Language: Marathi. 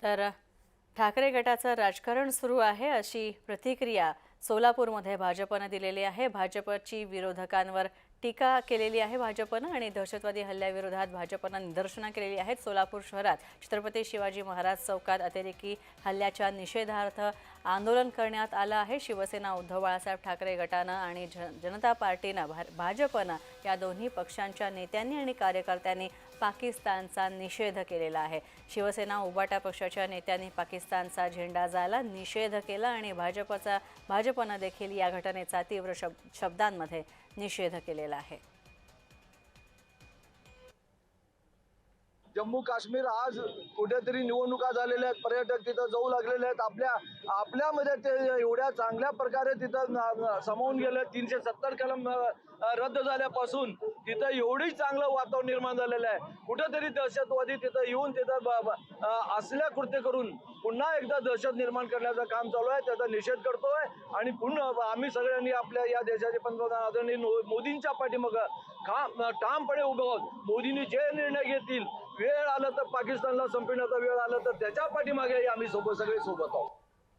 तर ठाकरे गटाचं राजकारण सुरू आहे अशी प्रतिक्रिया सोलापूरमध्ये भाजपने दिलेली आहे। भाजपची विरोधकांवर टीका केलेली आहे भाजपने आणि दहशतवादी हल्ल्याविरोधात भाजपने निदर्शनं केलेली आहेत। सोलापूर शहरात छत्रपती शिवाजी महाराज चौकात अतिरेकी हल्ल्याच्या निषेधार्थ आंदोलन करण्यात आलं आहे। शिवसेना उद्धव बाळासाहेब ठाकरे गटानं आणि जनता पार्टीनं भाजपनं या दोन्ही पक्षांच्या नेत्यांनी आणि कार्यकर्त्यांनी पाकिस्तानचा निषेध केलेला आहे। शिवसेना उबाटा पक्षाच्या नेत्यांनी पाकिस्तानचा झेंडा जाळला निषेध केला आणि भाजपनं देखील या घटनेचा तीव्र शब्दांमध्ये निषेध केलेला आहे। जम्मू काश्मीर आज कुठेतरी निवडणुका झालेल्या आहेत, पर्यटक तिथं जाऊ लागलेले आहेत। आपल्यामध्ये ते एवढ्या चांगल्या प्रकारे तिथं सामावून गेले। 370 कलम रद्द झाल्यापासून तिथं एवढी चांगलं वातावरण निर्माण झालेलं आहे। कुठेतरी दहशतवादी तिथं येऊन तिथं असल्या कृत्य करून पुन्हा एकदा दहशत निर्माण करण्याचं काम चालू आहे। त्याचा निषेध करतोय आणि पुन्हा आम्ही सगळ्यांनी आपल्या या देशाचे पंतप्रधान आदरणीय मोदींच्या पाठीमागे ठामपणे उभे आहोत। मोदींनी जे निर्णय घेतील, वेळ आला तर पाकिस्तानला संपवण्याचा वेळ आला तर त्याच्या पाठीमागे आम्ही सगळे सोबत आहोत।